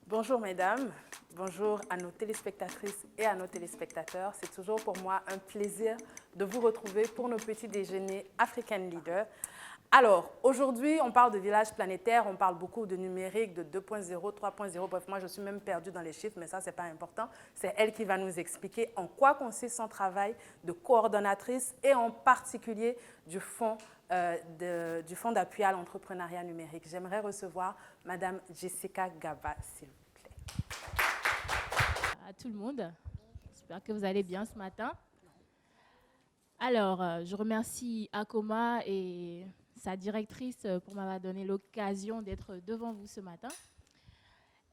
Bonjour mesdames, bonjour à nos téléspectatrices et à nos téléspectateurs. C'est toujours pour moi un plaisir de vous retrouver pour nos petits déjeuners African Leader. Alors, aujourd'hui, on parle de village planétaire, on parle beaucoup de numérique, de 2.0, 3.0. Bref, moi, je suis même perdue dans les chiffres, mais ça, ce n'est pas important. C'est elle qui va nous expliquer en quoi consiste son travail de coordonnatrice et en particulier du fonds d'appui à l'entrepreneuriat numérique. J'aimerais recevoir Madame Jessica Gaba, s'il vous plaît. À tout le monde. J'espère que vous allez bien ce matin. Alors, je remercie Akoma et sa directrice pour m'avoir donné l'occasion d'être devant vous ce matin.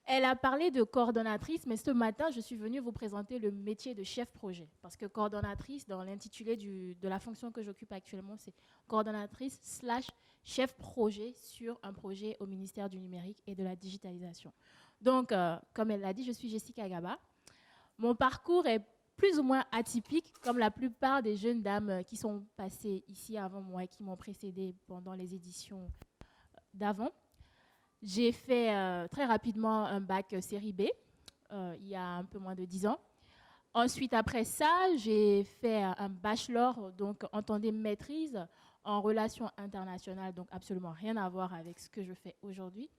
Elle a parlé de coordonnatrice, mais ce matin, je suis venue vous présenter le métier de chef projet. Parce que coordonnatrice, dans l'intitulé de la fonction que j'occupe actuellement, c'est coordonnatrice / chef projet sur un projet au ministère du numérique et de la digitalisation. Donc, comme elle l'a dit, je suis Jessica Gaba. Mon parcours est plus ou moins atypique, comme la plupart des jeunes dames qui sont passées ici avant moi et qui m'ont précédée pendant les éditions d'avant. J'ai fait très rapidement un bac série B, il y a un peu moins de 10 ans. Ensuite, après ça, j'ai fait un bachelor, donc entendez maîtrise en relations internationales, donc absolument rien à voir avec ce que je fais aujourd'hui.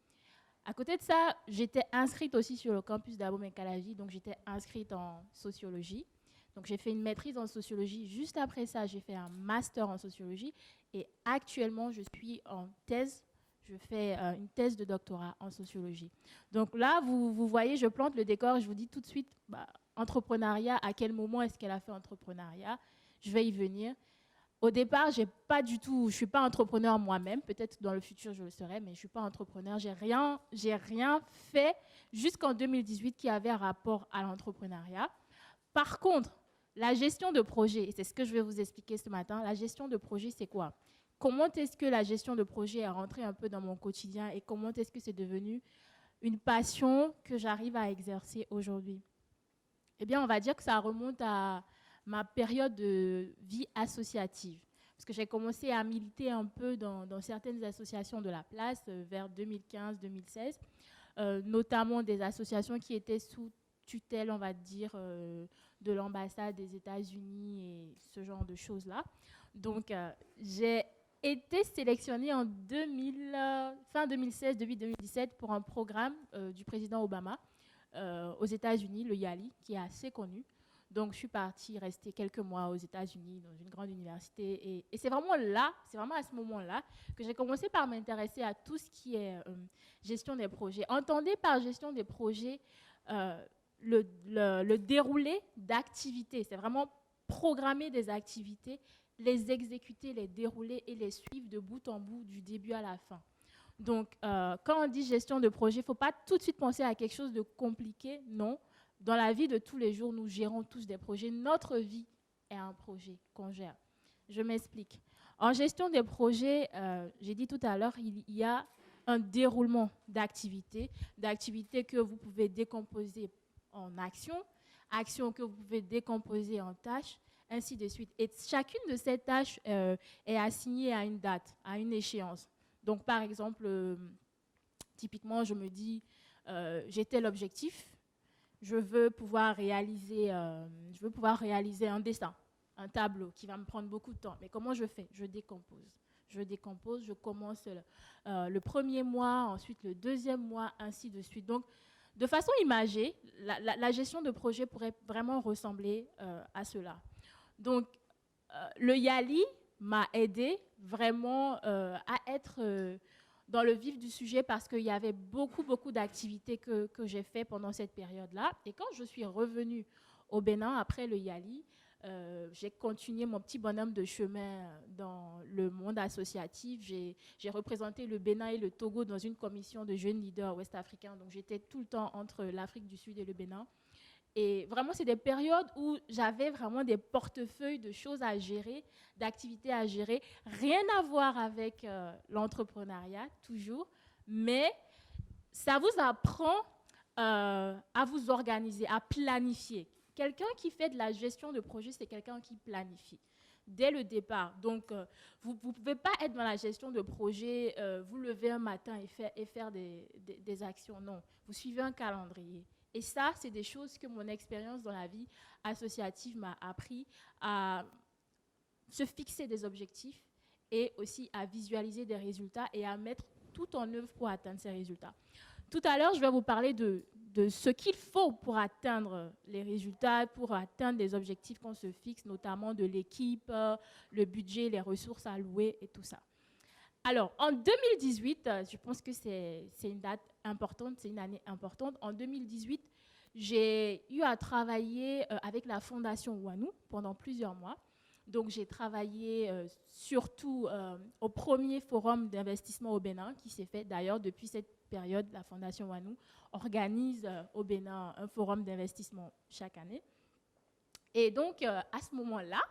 À côté de ça, j'étais inscrite aussi sur le campus d'Abomey-Calavi, donc j'étais inscrite en sociologie. Donc j'ai fait une maîtrise en sociologie. Juste après ça, j'ai fait un master en sociologie. Et actuellement, je suis en thèse. Je fais une thèse de doctorat en sociologie. Donc là, vous voyez, je plante le décor. Je vous dis tout de suite, entrepreneuriat, à quel moment est-ce qu'elle a fait entrepreneuriat? Je vais y venir. Au départ, je ne suis pas entrepreneur moi-même. Peut-être dans le futur, je le serai, mais je ne suis pas entrepreneur. J'ai rien fait jusqu'en 2018 qui avait rapport à l'entrepreneuriat. Par contre, la gestion de projet, et c'est ce que je vais vous expliquer ce matin, la gestion de projet, c'est quoi? Comment est-ce que la gestion de projet est rentrée un peu dans mon quotidien et comment est-ce que c'est devenu une passion que j'arrive à exercer aujourd'hui? Eh bien, on va dire que ça remonte à ma période de vie associative. Parce que j'ai commencé à militer un peu dans certaines associations de la place vers 2015-2016, notamment des associations qui étaient sous tutelle, on va dire, de l'ambassade des États-Unis et ce genre de choses-là. Donc, j'ai été sélectionnée en fin 2016, début 2017 pour un programme du président Obama aux États-Unis, le YALI, qui est assez connu. Donc, je suis partie rester quelques mois aux États-Unis dans une grande université. Et c'est vraiment à ce moment-là, que j'ai commencé par m'intéresser à tout ce qui est gestion des projets. Entendez par gestion des projets le déroulé d'activités. C'est vraiment programmer des activités, les exécuter, les dérouler et les suivre de bout en bout, du début à la fin. Donc, quand on dit gestion de projet, il ne faut pas tout de suite penser à quelque chose de compliqué, non. Dans la vie de tous les jours, nous gérons tous des projets. Notre vie est un projet qu'on gère. Je m'explique. En gestion des projets, j'ai dit tout à l'heure, il y a un déroulement d'activités que vous pouvez décomposer en actions que vous pouvez décomposer en tâches, ainsi de suite. Et chacune de ces tâches est assignée à une date, à une échéance. Donc, par exemple, typiquement, je me dis, j'ai tel objectif, je veux pouvoir réaliser un dessin, un tableau qui va me prendre beaucoup de temps. Mais comment je fais? Je décompose, je commence le premier mois, ensuite le deuxième mois, ainsi de suite. Donc, de façon imagée, la gestion de projet pourrait vraiment ressembler à cela. Donc, le YALI m'a aidé vraiment à être dans le vif du sujet parce qu'il y avait beaucoup d'activités que j'ai fait pendant cette période-là. Et quand je suis revenue au Bénin après le YALI, j'ai continué mon petit bonhomme de chemin dans le monde associatif. J'ai représenté le Bénin et le Togo dans une commission de jeunes leaders ouest-africains. Donc, j'étais tout le temps entre l'Afrique du Sud et le Bénin. Et vraiment, c'est des périodes où j'avais vraiment des portefeuilles de choses à gérer, d'activités à gérer. Rien à voir avec l'entrepreneuriat, toujours. Mais ça vous apprend à vous organiser, à planifier. Quelqu'un qui fait de la gestion de projet, c'est quelqu'un qui planifie. dès le départ. Donc, vous ne pouvez pas être dans la gestion de projet, vous lever un matin et faire des actions. Non, vous suivez un calendrier. Et ça, c'est des choses que mon expérience dans la vie associative m'a appris à se fixer des objectifs et aussi à visualiser des résultats et à mettre tout en œuvre pour atteindre ces résultats. Tout à l'heure, je vais vous parler de ce qu'il faut pour atteindre les résultats, pour atteindre les objectifs qu'on se fixe, notamment de l'équipe, le budget, les ressources allouées et tout ça. Alors, en 2018, je pense que c'est une date importante, c'est une année importante. En 2018, j'ai eu à travailler avec la Fondation Ouanou pendant plusieurs mois. Donc, j'ai travaillé surtout au premier forum d'investissement au Bénin, qui s'est fait d'ailleurs depuis cette période. La Fondation Ouanou organise au Bénin un forum d'investissement chaque année. Et donc, à ce moment-là,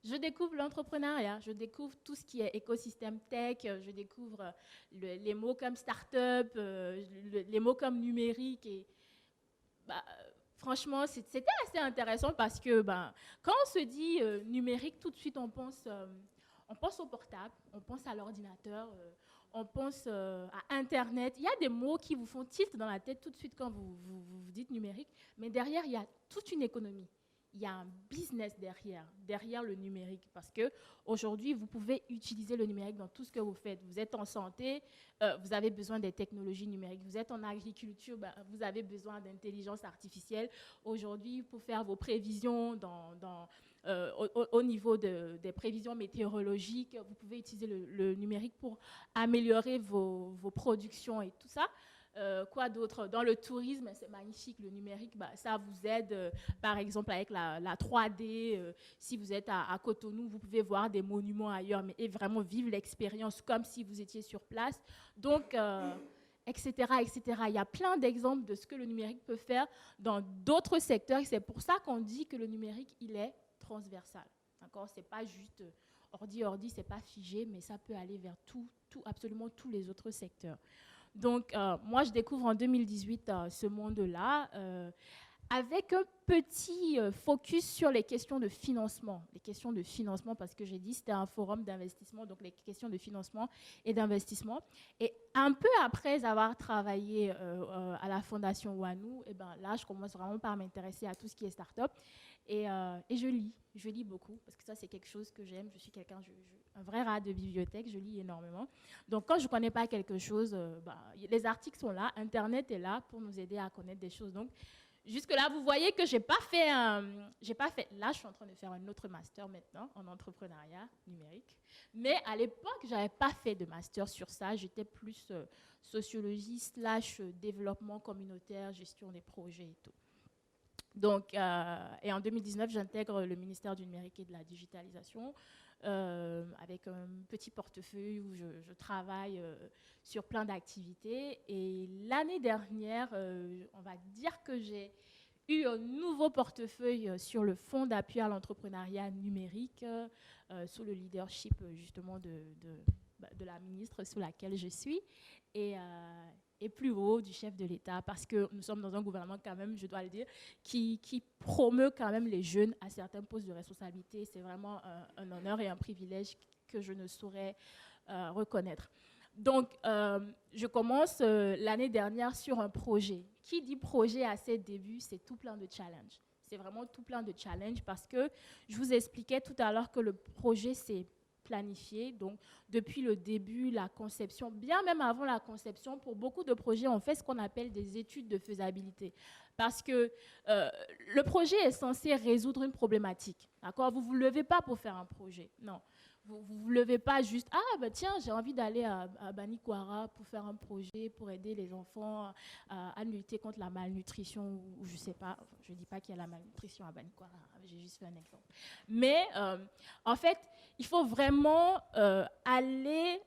je découvre l'entrepreneuriat, je découvre tout ce qui est écosystème tech, je découvre les mots comme start-up, les mots comme numérique. Et franchement, c'était assez intéressant parce que quand on se dit numérique, tout de suite on pense au portable, on pense à l'ordinateur, on pense à Internet. Il y a des mots qui vous font tilt dans la tête tout de suite quand vous dites numérique, mais derrière, il y a toute une économie. Il y a un business derrière le numérique, parce qu'aujourd'hui, vous pouvez utiliser le numérique dans tout ce que vous faites. Vous êtes en santé, vous avez besoin des technologies numériques. Vous êtes en agriculture, vous avez besoin d'intelligence artificielle. Aujourd'hui, pour faire vos prévisions au niveau des prévisions météorologiques, vous pouvez utiliser le numérique pour améliorer vos productions et tout ça. Quoi d'autre? Dans le tourisme, c'est magnifique, le numérique, ça vous aide, par exemple, avec la 3D. Si vous êtes à Cotonou, vous pouvez voir des monuments ailleurs, et vraiment vivre l'expérience comme si vous étiez sur place. Donc, etc., etc. Il y a plein d'exemples de ce que le numérique peut faire dans d'autres secteurs. Et c'est pour ça qu'on dit que le numérique, il est transversal. D'accord? C'est pas juste ordi, c'est pas figé, mais ça peut aller vers absolument tous les autres secteurs. Donc, moi, je découvre en 2018 ce monde-là avec un petit focus sur les questions de financement. Les questions de financement, parce que j'ai dit c'était un forum d'investissement, donc les questions de financement et d'investissement. Et un peu après avoir travaillé à la Fondation Ouanou, là, je commence vraiment par m'intéresser à tout ce qui est start-up. Et je lis beaucoup, parce que ça, c'est quelque chose que j'aime. Je suis un vrai rat de bibliothèque, je lis énormément. Donc, quand je ne connais pas quelque chose, les articles sont là, Internet est là pour nous aider à connaître des choses. Donc, jusque-là, vous voyez que j'ai pas fait. Là, je suis en train de faire un autre master maintenant en entrepreneuriat numérique. Mais à l'époque, je n'avais pas fait de master sur ça. J'étais plus sociologie / développement communautaire, gestion des projets et tout. Donc, et en 2019, j'intègre le ministère du numérique et de la digitalisation avec un petit portefeuille où je travaille sur plein d'activités. Et l'année dernière, on va dire que j'ai eu un nouveau portefeuille sur le fonds d'appui à l'entrepreneuriat numérique sous le leadership justement de la ministre sous laquelle je suis. Et plus haut du chef de l'État, parce que nous sommes dans un gouvernement quand même, je dois le dire, qui promeut quand même les jeunes à certains postes de responsabilité. C'est vraiment un honneur et un privilège que je ne saurais reconnaître. Donc, je commence l'année dernière sur un projet. Qui dit projet à ses débuts, c'est tout plein de challenges. C'est vraiment tout plein de challenges parce que je vous expliquais tout à l'heure que le projet, c'est planifié. Donc, depuis le début, la conception, bien même avant la conception, pour beaucoup de projets, on fait ce qu'on appelle des études de faisabilité. Parce que le projet est censé résoudre une problématique. D'accord? Vous ne vous levez pas pour faire un projet. Non. Vous ne vous levez pas juste, tiens, j'ai envie d'aller à Banikwara pour faire un projet, pour aider les enfants à lutter contre la malnutrition, ou je ne sais pas, je ne dis pas qu'il y a la malnutrition à Banikwara, j'ai juste fait un exemple. Mais en fait, il faut vraiment aller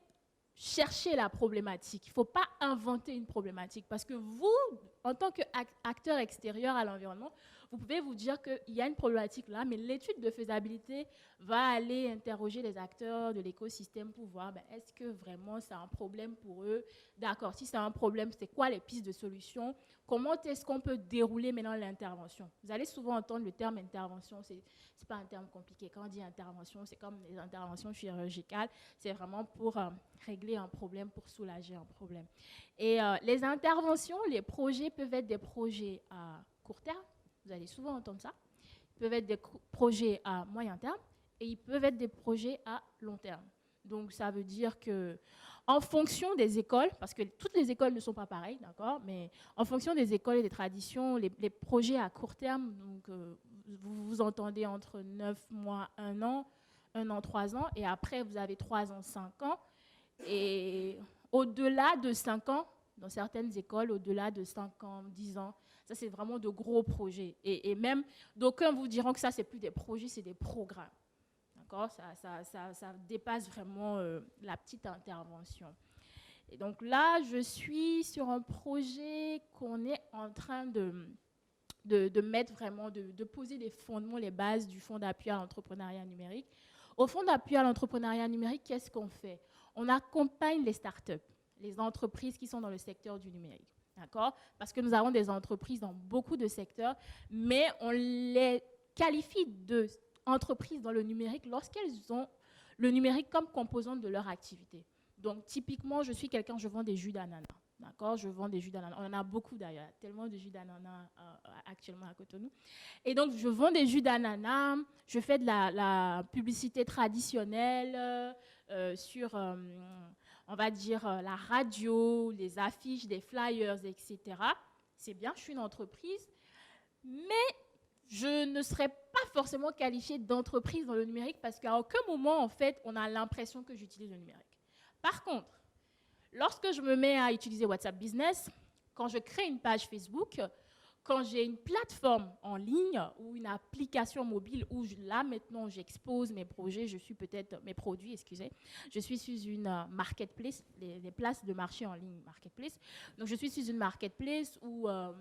chercher la problématique. Il ne faut pas inventer une problématique, parce que vous, en tant qu'acteur extérieur à l'environnement, vous pouvez vous dire qu'il y a une problématique là, mais l'étude de faisabilité va aller interroger les acteurs de l'écosystème pour voir est-ce que vraiment c'est un problème pour eux. D'accord, si c'est un problème, c'est quoi les pistes de solution comment est-ce qu'on peut dérouler maintenant l'intervention. Vous allez souvent entendre le terme intervention, c'est pas un terme compliqué. Quand on dit intervention, c'est comme les interventions chirurgicales, c'est vraiment pour régler un problème, pour soulager un problème. Et les interventions, les projets peuvent être des projets à court terme, vous allez souvent entendre ça, ils peuvent être des projets à moyen terme et ils peuvent être des projets à long terme. Donc ça veut dire que en fonction des écoles, parce que toutes les écoles ne sont pas pareilles, d'accord, mais en fonction des écoles et des traditions, les projets à court terme, donc, vous entendez entre 9 mois, 1 an, 3 ans, et après vous avez 3 ans, 5 ans, et au-delà de 5 ans, dans certaines écoles, au-delà de 5 ans, 10 ans, ça c'est vraiment de gros projets. Et même, d'aucuns vous diront que ça c'est plus des projets, c'est des programmes. Ça dépasse vraiment la petite intervention. Et donc là, je suis sur un projet qu'on est en train de mettre vraiment, de poser les fondements, les bases du Fonds d'appui à l'entrepreneuriat numérique. Au Fonds d'appui à l'entrepreneuriat numérique, qu'est-ce qu'on fait? On accompagne les startups, les entreprises qui sont dans le secteur du numérique. D'accord? Parce que nous avons des entreprises dans beaucoup de secteurs, mais on les qualifie de entreprises dans le numérique lorsqu'elles ont le numérique comme composante de leur activité. Donc, typiquement, je suis quelqu'un, je vends des jus d'ananas. D'accord? Je vends des jus d'ananas. On en a beaucoup d'ailleurs, tellement de jus d'ananas actuellement à Cotonou. Et donc, je vends des jus d'ananas, je fais de la publicité traditionnelle sur, on va dire, la radio, les affiches, des flyers, etc. C'est bien, je suis une entreprise, mais je ne serais pas forcément qualifiée d'entreprise dans le numérique parce qu'à aucun moment, en fait, on a l'impression que j'utilise le numérique. Par contre, lorsque je me mets à utiliser WhatsApp Business, quand je crée une page Facebook, quand j'ai une plateforme en ligne ou une application mobile où là, maintenant, j'expose mes projets, mes produits, excusez, je suis sur une marketplace, les places de marché en ligne marketplace. Donc, je suis sur une marketplace ou un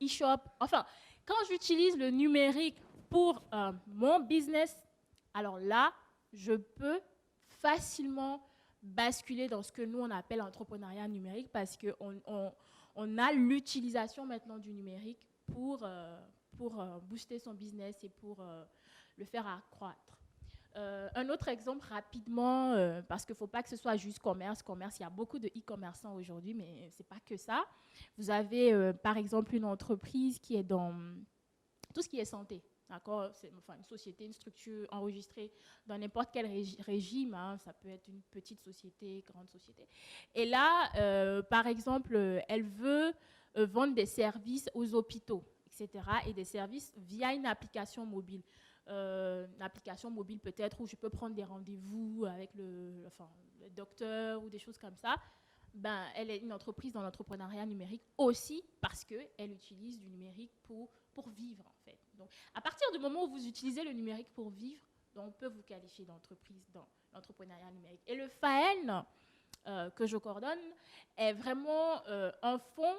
e-shop. Enfin, quand j'utilise le numérique pour mon business, alors là, je peux facilement basculer dans ce que nous, on appelle l'entrepreneuriat numérique parce qu'on a l'utilisation maintenant du numérique pour booster son business et pour le faire accroître. Un autre exemple rapidement, parce qu'il ne faut pas que ce soit juste commerce. Il y a beaucoup de e-commerçants aujourd'hui, mais ce n'est pas que ça. Vous avez par exemple une entreprise qui est dans tout ce qui est santé. D'accord, c'est une société, une structure enregistrée dans n'importe quel régime, hein, ça peut être une petite société, grande société. Et là, par exemple, elle veut vendre des services aux hôpitaux, etc. et des services via une application mobile. Une application mobile peut-être où je peux prendre des rendez-vous avec le docteur ou des choses comme ça. Ben, elle est une entreprise dans l'entrepreneuriat numérique aussi parce qu'elle utilise du numérique pour vivre en fait. Donc, à partir du moment où vous utilisez le numérique pour vivre, donc on peut vous qualifier d'entreprise dans l'entrepreneuriat numérique. Et le FAEN que je coordonne est vraiment un fonds.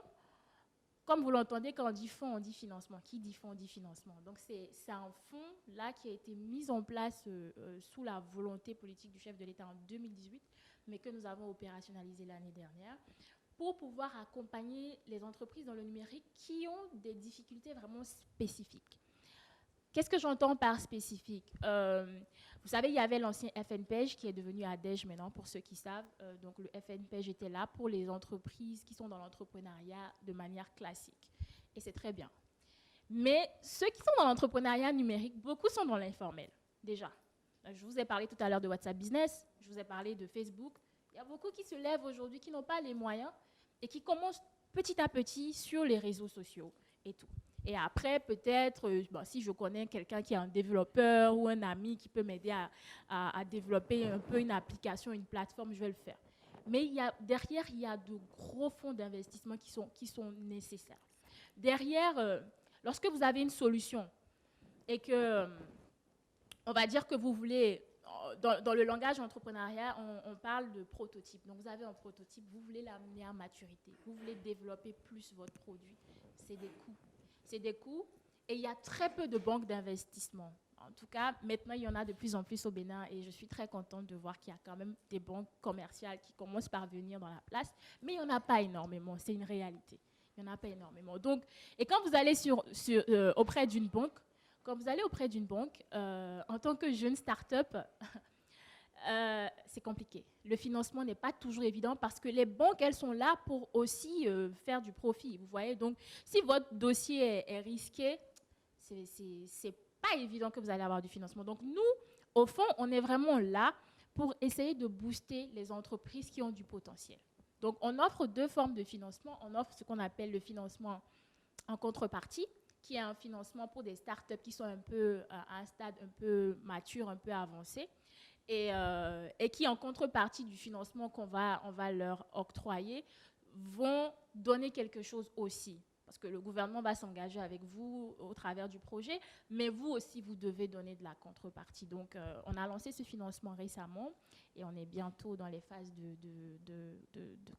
Comme vous l'entendez, quand on dit fonds, on dit financement. Qui dit fonds, dit financement. Donc, c'est un fonds là qui a été mis en place sous la volonté politique du chef de l'État en 2018, mais que nous avons opérationnalisé l'année dernière, pour pouvoir accompagner les entreprises dans le numérique qui ont des difficultés vraiment spécifiques. Qu'est-ce que j'entends par spécifique? Vous savez, il y avait l'ancien FNPEJ qui est devenu ADEJ maintenant, pour ceux qui savent. Donc, le FNPEJ était là pour les entreprises qui sont dans l'entrepreneuriat de manière classique. Et c'est très bien. Mais ceux qui sont dans l'entrepreneuriat numérique, beaucoup sont dans l'informel, déjà. Je vous ai parlé tout à l'heure de WhatsApp Business, je vous ai parlé de Facebook. Il y a beaucoup qui se lèvent aujourd'hui, qui n'ont pas les moyens et qui commencent petit à petit sur les réseaux sociaux et tout. Et après, peut-être, si je connais quelqu'un qui est un développeur ou un ami qui peut m'aider à développer un peu une application, une plateforme, je vais le faire. Mais derrière, il y a de gros fonds d'investissement qui sont nécessaires. Derrière, lorsque vous avez une solution et que, on va dire que vous voulez, dans le langage entrepreneuriat, on parle de prototype. Donc, vous avez un prototype, vous voulez l'amener à maturité, vous voulez développer plus votre produit. C'est des coûts. C'est des coûts et il y a très peu de banques d'investissement. En tout cas, maintenant, il y en a de plus en plus au Bénin et je suis très contente de voir qu'il y a quand même des banques commerciales qui commencent par venir dans la place, mais il n'y en a pas énormément, c'est une réalité. Il Il n'y en a pas énormément. Donc, et quand vous allez auprès d'une banque, en tant que jeune start-up, c'est compliqué. Le financement n'est pas toujours évident parce que les banques, elles sont là pour aussi faire du profit. Vous voyez, donc si votre dossier est risqué, c'est pas évident que vous allez avoir du financement. Donc nous, au fond, on est vraiment là pour essayer de booster les entreprises qui ont du potentiel. Donc on offre deux formes de financement. On offre ce qu'on appelle le financement en contrepartie, qui est un financement pour des startups qui sont un peu à un stade un peu mature, un peu avancé, et qui, en contrepartie du financement on va leur octroyer, vont donner quelque chose aussi. Parce que le gouvernement va s'engager avec vous au travers du projet, mais vous aussi, vous devez donner de la contrepartie. Donc, on a lancé ce financement récemment et on est bientôt dans les phases de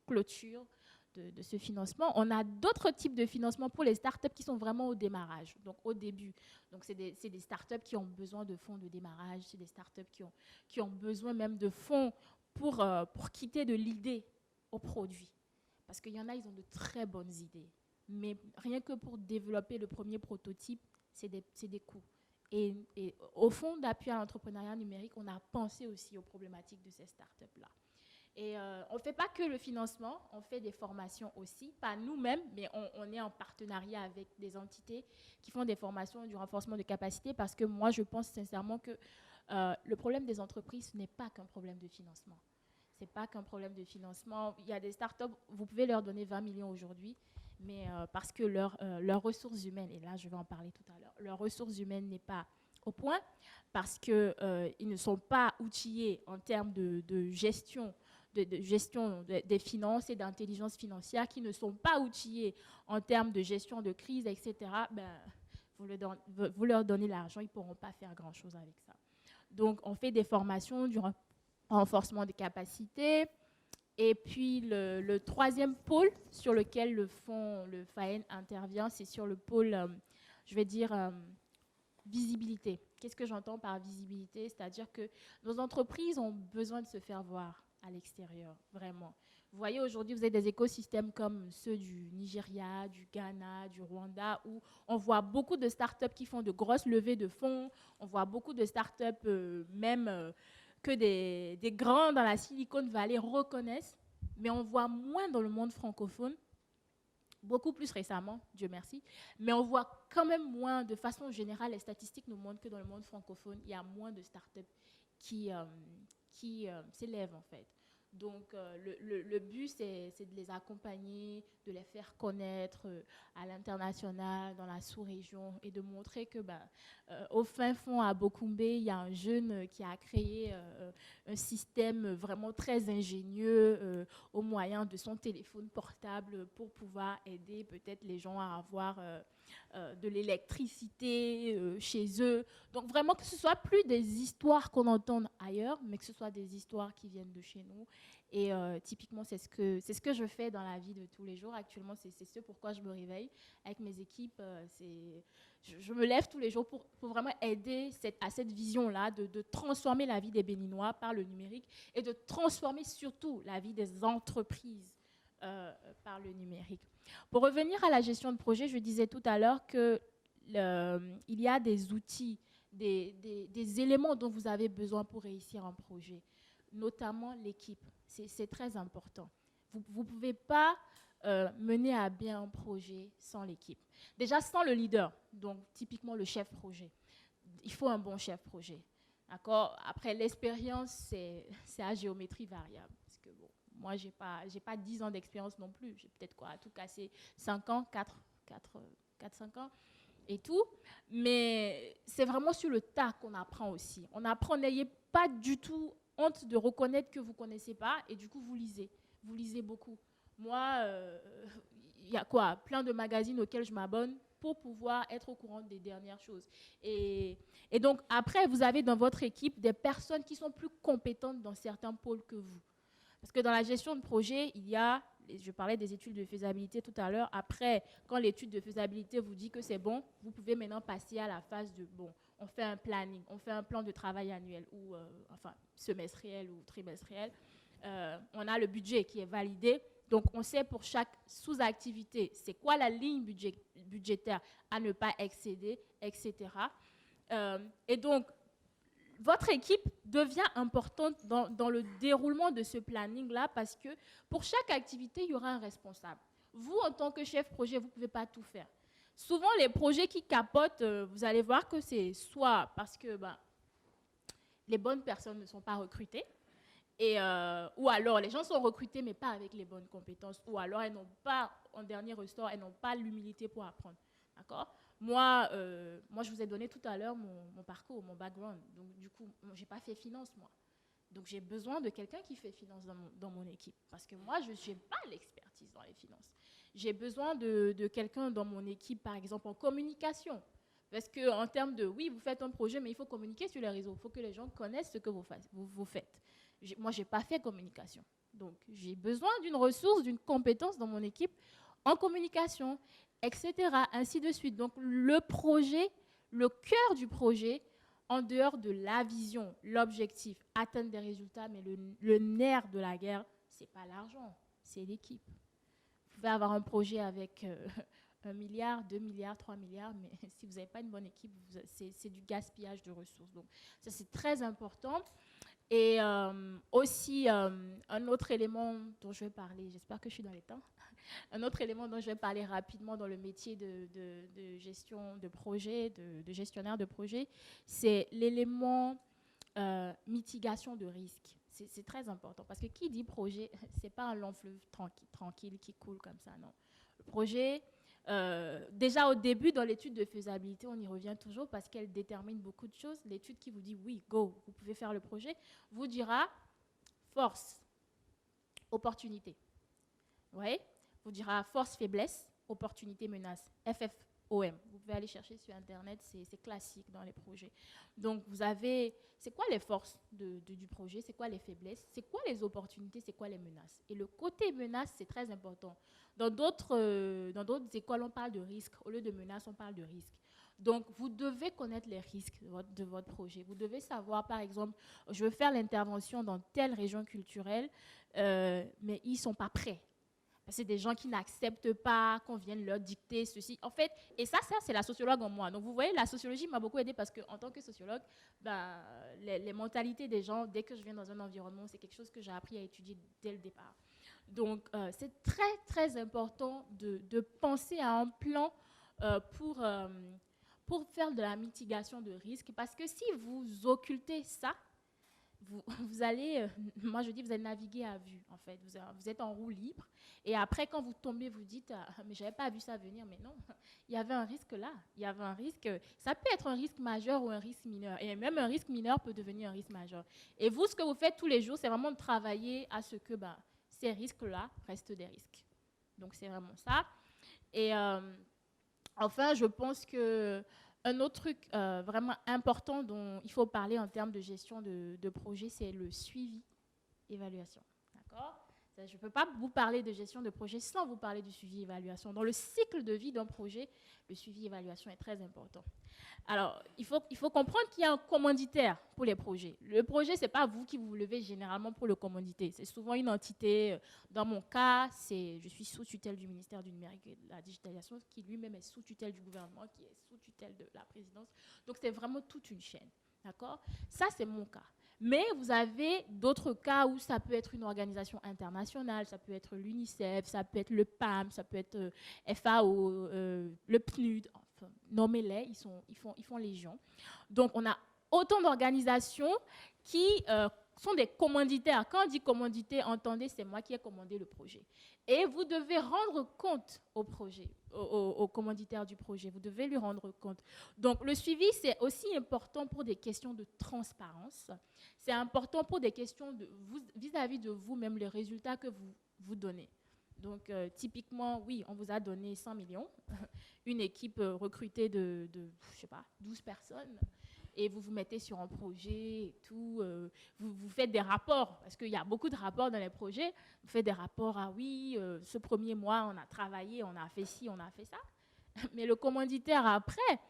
clôture de ce financement. On a d'autres types de financement pour les startups qui sont vraiment au démarrage, donc au début. Donc, c'est des startups qui ont besoin de fonds de démarrage, c'est des startups qui ont besoin même de fonds pour quitter de l'idée au produit. Parce qu'il y en a, ils ont de très bonnes idées. Mais rien que pour développer le premier prototype, c'est des coûts. Et au fond d'appui à l'entrepreneuriat numérique, on a pensé aussi aux problématiques de ces startups-là. Et on ne fait pas que le financement, on fait des formations aussi, pas nous-mêmes, mais on est en partenariat avec des entités qui font des formations du renforcement de capacité, parce que moi, je pense sincèrement que le problème des entreprises n'est pas qu'un problème de financement. Ce n'est pas qu'un problème de financement. Il y a des startups, vous pouvez leur donner 20 millions aujourd'hui, mais parce que leurs ressources humaines, et là je vais en parler tout à l'heure, leurs ressources humaines n'est pas au point, parce qu'ils ne sont pas outillés en termes de gestion, des finances et d'intelligence financière, qui ne sont pas outillés en termes de gestion de crise, etc., vous leur donnez l'argent, ils ne pourront pas faire grand-chose avec ça. Donc on fait des formations, du renforcement des capacités. Et puis, le troisième pôle sur lequel le FAEN intervient, c'est sur le pôle, je vais dire, visibilité. Qu'est-ce que j'entends par visibilité? C'est-à-dire que nos entreprises ont besoin de se faire voir à l'extérieur, vraiment. Vous voyez, aujourd'hui, vous avez des écosystèmes comme ceux du Nigeria, du Ghana, du Rwanda, où on voit beaucoup de startups qui font de grosses levées de fonds. On voit beaucoup de startups, que des grands dans la Silicon Valley reconnaissent, mais on voit moins dans le monde francophone, beaucoup plus récemment, Dieu merci, mais on voit quand même moins, de façon générale, les statistiques nous montrent que dans le monde francophone, il y a moins de startups qui s'élèvent en fait. Donc, le but, c'est de les accompagner, de les faire connaître à l'international, dans la sous-région, et de montrer que, au fin fond, à Bokoumbe, il y a un jeune qui a créé un système vraiment très ingénieux au moyen de son téléphone portable pour pouvoir aider peut-être les gens à avoir de l'électricité chez eux. Donc, vraiment, que ce soit plus des histoires qu'on entend ailleurs, mais que ce soit des histoires qui viennent de chez nous. Et typiquement, c'est ce que je fais dans la vie de tous les jours. Actuellement, c'est ce pourquoi je me réveille avec mes équipes. Je me lève tous les jours pour vraiment aider à cette vision-là de transformer la vie des Béninois par le numérique et de transformer surtout la vie des entreprises par le numérique. Pour revenir à la gestion de projet, je disais tout à l'heure qu'il y a des outils, des éléments dont vous avez besoin pour réussir un projet, notamment l'équipe. C'est très important. Vous ne pouvez pas mener à bien un projet sans l'équipe. Déjà, sans le leader, donc typiquement le chef projet. Il faut un bon chef projet. D'accord? Après, l'expérience, c'est à géométrie variable. Parce que, bon, moi, je n'ai pas 10 ans d'expérience non plus. J'ai peut-être à tout casser 5 ans, 4-5 ans et tout. Mais c'est vraiment sur le tas qu'on apprend aussi. On apprend, n'ayez pas du tout honte de reconnaître que vous ne connaissez pas et du coup, vous lisez. Vous lisez beaucoup. Moi, il y a plein de magazines auxquels je m'abonne pour pouvoir être au courant des dernières choses. Et donc, après, vous avez dans votre équipe des personnes qui sont plus compétentes dans certains pôles que vous. Parce que dans la gestion de projet, je parlais des études de faisabilité tout à l'heure. Après, quand l'étude de faisabilité vous dit que c'est bon, vous pouvez maintenant passer à la phase de, bon, on fait un planning, on fait un plan de travail annuel, ou semestriel ou trimestriel. On a le budget qui est validé. Donc, on sait pour chaque sous-activité, c'est quoi la ligne budgétaire à ne pas excéder, etc. Et donc, votre équipe devient importante dans le déroulement de ce planning-là parce que pour chaque activité, il y aura un responsable. Vous, en tant que chef projet, vous ne pouvez pas tout faire. Souvent, les projets qui capotent, vous allez voir que c'est soit parce que les bonnes personnes ne sont pas recrutées, ou alors les gens sont recrutés mais pas avec les bonnes compétences, ou alors elles n'ont pas, en dernier ressort, elles n'ont pas l'humilité pour apprendre. D'accord ? Moi, je vous ai donné tout à l'heure mon parcours, mon background. Donc, du coup, je n'ai pas fait finance, moi. Donc, j'ai besoin de quelqu'un qui fait finance dans mon équipe. Parce que moi, je n'ai pas l'expertise dans les finances. J'ai besoin de quelqu'un dans mon équipe, par exemple, en communication. Parce qu'en termes de, oui, vous faites un projet, mais il faut communiquer sur les réseaux. Il faut que les gens connaissent ce que vous faites. Moi, je n'ai pas fait communication. Donc, j'ai besoin d'une ressource, d'une compétence dans mon équipe en communication, etc., ainsi de suite. Donc, le projet, le cœur du projet, en dehors de la vision, l'objectif, atteindre des résultats, mais le nerf de la guerre, ce n'est pas l'argent, c'est l'équipe. Vous pouvez avoir un projet avec 1 milliard, 2 milliards, 3 milliards, mais si vous n'avez pas une bonne équipe, c'est du gaspillage de ressources. Donc, ça, c'est très important. Et aussi, un autre élément dont je vais parler, j'espère que je suis dans les temps, un autre élément dont je vais parler rapidement dans le métier de gestion de projet, de gestionnaire de projet, c'est l'élément mitigation de risque. C'est très important parce que qui dit projet, ce n'est pas un long fleuve tranquille qui coule comme ça, non. Le projet, déjà au début, dans l'étude de faisabilité, on y revient toujours parce qu'elle détermine beaucoup de choses. L'étude qui vous dit oui, go, vous pouvez faire le projet, vous dira force, opportunité. Oui, vous dira force, faiblesse, opportunité, menace, FFOM. Vous pouvez aller chercher sur Internet, c'est classique dans les projets. Donc, vous avez, c'est quoi les forces du projet, c'est quoi les faiblesses, c'est quoi les opportunités, c'est quoi les menaces. Et le côté menace, c'est très important. Dans d'autres écoles, on parle de risque. Au lieu de menace, on parle de risque. Donc, vous devez connaître les risques de votre projet. Vous devez savoir, par exemple, je veux faire l'intervention dans telle région culturelle, mais ils ne sont pas prêts. C'est des gens qui n'acceptent pas qu'on vienne leur dicter ceci. En fait, et ça c'est la sociologue en moi. Donc, vous voyez, la sociologie m'a beaucoup aidée parce qu'en tant que sociologue, les mentalités des gens, dès que je viens dans un environnement, c'est quelque chose que j'ai appris à étudier dès le départ. Donc, c'est très, très important de penser à un plan pour faire de la mitigation de risque. Parce que si vous occultez ça, vous allez, moi je dis, vous allez naviguer à vue, en fait. Vous êtes en roue libre. Et après, quand vous tombez, vous dites, mais je n'avais pas vu ça venir. Mais non, il y avait un risque là. Il y avait un risque. Ça peut être un risque majeur ou un risque mineur. Et même un risque mineur peut devenir un risque majeur. Et vous, ce que vous faites tous les jours, c'est vraiment de travailler à ce que ces risques-là restent des risques. Donc, c'est vraiment ça. Et enfin, je pense que un autre truc vraiment important dont il faut parler en termes de gestion de projet, c'est le suivi, évaluation. D'accord ? Je ne peux pas vous parler de gestion de projet sans vous parler du suivi, évaluation. Dans le cycle de vie d'un projet, le suivi, évaluation est très important. Alors, il faut comprendre qu'il y a un commanditaire pour les projets. Le projet, ce n'est pas vous qui vous levez généralement pour le commanditer. C'est souvent une entité. Dans mon cas, je suis sous tutelle du ministère du numérique et de la digitalisation, qui lui-même est sous tutelle du gouvernement, qui est sous tutelle de la présidence. Donc, c'est vraiment toute une chaîne. D'accord ? Ça, c'est mon cas. Mais vous avez d'autres cas où ça peut être une organisation internationale, ça peut être l'UNICEF, ça peut être le PAM, ça peut être FAO, le PNUD, enfin, nommez-les, ils font légion. Donc, on a autant d'organisations qui sont des commanditaires. Quand on dit commandité, entendez, c'est moi qui ai commandé le projet. Et vous devez rendre compte au projet, au commanditaire du projet. Vous devez lui rendre compte. Donc, le suivi, c'est aussi important pour des questions de transparence. C'est important pour des questions vis-à-vis de vous-même, les résultats que vous donnez. Donc, typiquement, oui, on vous a donné 100 millions, une équipe recrutée de je sais pas, 12 personnes. Et vous vous mettez sur un projet et tout, vous faites des rapports, parce qu'il y a beaucoup de rapports dans les projets. Vous faites des rapports, oui, ce premier mois, on a travaillé, on a fait ci, on a fait ça. Mais le commanditaire, après,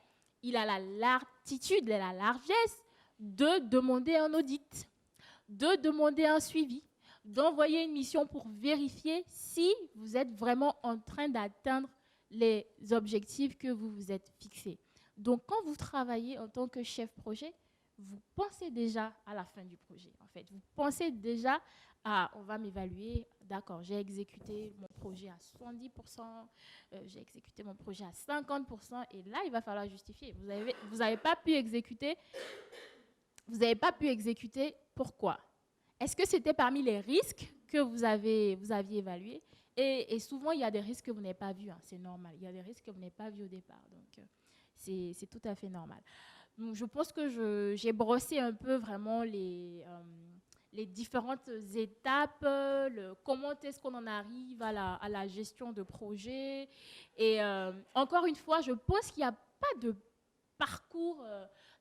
il a la latitude, il a la largesse de demander un audit, de demander un suivi, d'envoyer une mission pour vérifier si vous êtes vraiment en train d'atteindre les objectifs que vous vous êtes fixés. Donc, quand vous travaillez en tant que chef projet, vous pensez déjà à la fin du projet, en fait. Vous pensez déjà à, on va m'évaluer, d'accord, j'ai exécuté mon projet à 70%, j'ai exécuté mon projet à 50%, et là, il va falloir justifier. Vous n'avez pas pu exécuter, pourquoi? Est-ce que c'était parmi les risques que vous aviez évalués? Et souvent, il y a des risques que vous n'avez pas vus, hein, c'est normal. Il y a des risques que vous n'avez pas vus au départ, donc c'est tout à fait normal. Donc, je pense que j'ai brossé un peu vraiment les différentes étapes, comment est-ce qu'on en arrive à la gestion de projet. Et encore une fois, je pense qu'il n'y a pas de parcours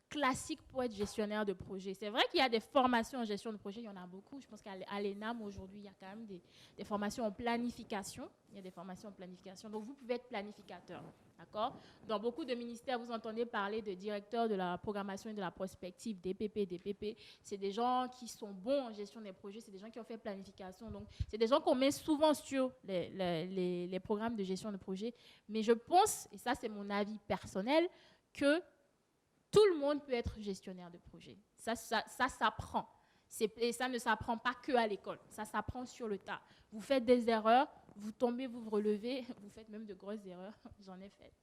classique pour être gestionnaire de projet. C'est vrai qu'il y a des formations en gestion de projet, il y en a beaucoup. Je pense qu'à l'ENAM aujourd'hui, il y a quand même des formations en planification. Il y a des formations en planification. Donc, vous pouvez être planificateur. D'accord? Dans beaucoup de ministères, vous entendez parler de directeurs de la programmation et de la prospective, DPP, DPP. C'est des gens qui sont bons en gestion des projets, c'est des gens qui ont fait planification. Donc, c'est des gens qu'on met souvent sur les programmes de gestion de projet. Mais je pense, et ça c'est mon avis personnel, que tout le monde peut être gestionnaire de projet. Ça s'apprend. Et ça ne s'apprend pas que à l'école. Ça s'apprend sur le tas. Vous faites des erreurs, vous tombez, vous vous relevez. Vous faites même de grosses erreurs. J'en ai fait.